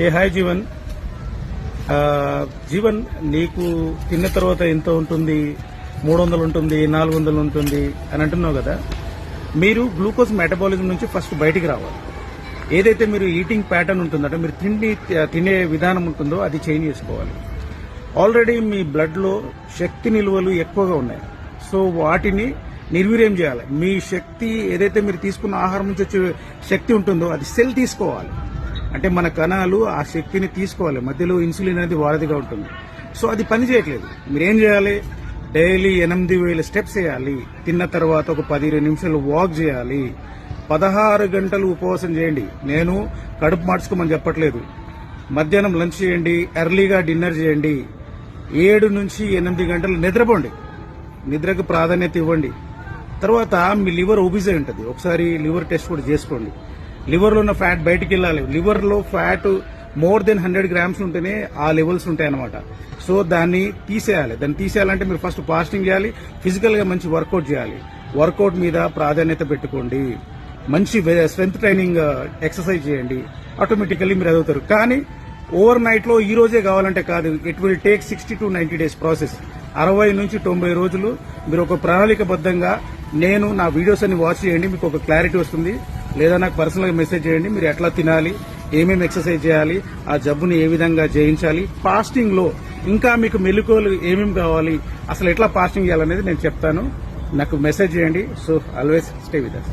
ఏ hi Jeevan. Jeevan, నీకు తిన్న తర్వాత ఎంత ఉంటుంది, 300 ఉంటుంది, 400 ఉంటుంది అని అంటున్నావు కదా. మీరు గ్లూకోజ్ మెటబాలిజం నుంచి ఫస్ట్ బయటికి రావాలి. ఏదైతే మీరు ఈటింగ్ ప్యాటర్న్ ఉంటుందంటే మీరు తినే విధానం ఉంటుందో అది చేంజ్ చేసుకోవాలి. ఆల్రెడీ మీ బ్లడ్లో శక్తి నిల్వలు ఎక్కువగా ఉన్నాయి. సో వాటిని నిర్వీర్యం చేయాలి. మీ శక్తి ఏదైతే మీరు తీసుకున్న ఆహారం నుంచి వచ్చే శక్తి ఉంటుందో అది సెల్ తీసుకోవాలి. అంటే మన కణాలు ఆ శక్తిని తీసుకోవాలి. మధ్యలో ఇన్సులిన్ అనేది వారధిగా ఉంటుంది. సో అది పని చేయట్లేదు. మీరేం చేయాలి? డైలీ 8,000 స్టెప్స్ చేయాలి. తిన్న తర్వాత ఒక 15 నిమిషాలు వాక్ చేయాలి. 16 గంటలు ఉపవాసం చేయండి. నేను కడుపు మార్చుకోమని చెప్పట్లేదు. మధ్యాహ్నం లంచ్ చేయండి, ఎర్లీగా డిన్నర్ చేయండి. 7 నుంచి 8 గంటలు నిద్రపోండి. నిద్రకు ప్రాధాన్యత ఇవ్వండి. తర్వాత మీ లివర్ ఒబిజ్ అయి ఉంటుంది. ఒకసారి లివర్ టెస్ట్ కూడా చేసుకోండి. లివర్లో ఉన్న ఫ్యాట్ బయటికి వెళ్ళాలి. లివర్లో ఫ్యాట్ మోర్ దెన్ 100 గ్రామ్స్ ఉంటేనే ఆ లెవెల్స్ ఉంటాయన్నమాట. సో దాన్ని తీసేయాలి. దాన్ని తీసేయాలంటే మీరు ఫస్ట్ ఫాస్టింగ్ చేయాలి, ఫిజికల్ గా మంచి వర్కౌట్ చేయాలి. వర్కౌట్ మీద ప్రాధాన్యత పెట్టుకోండి. మంచి స్ట్రెంత్ ట్రైనింగ్ ఎక్సర్సైజ్ చేయండి. ఆటోమేటికల్లీ మీరు ఎదుగుతారు. కానీ ఓవర్ నైట్ లో ఈ రోజే కావాలంటే కాదు. It will take 60 to 90 days process. 60 నుంచి 90 రోజులు మీరు ఒక ప్రణాళికబద్ధంగా నేను నా వీడియోస్ అన్ని వాచ్ చేయండి. మీకు ఒక క్లారిటీ వస్తుంది. లేదా నాకు పర్సనల్ గా మెసేజ్ చేయండి. మీరు ఎట్లా తినాలి, ఏమేమి ఎక్సర్సైజ్ చేయాలి, ఆ జబ్బుని ఏ విధంగా జయించాలి, ఫాస్టింగ్ లో ఇంకా మీకు మెలకువలు ఏమేమి కావాలి, అసలు ఎట్లా ఫాస్టింగ్ చేయాలనేది నేను చెప్తాను. నాకు మెసేజ్ చేయండి. So always stay with us.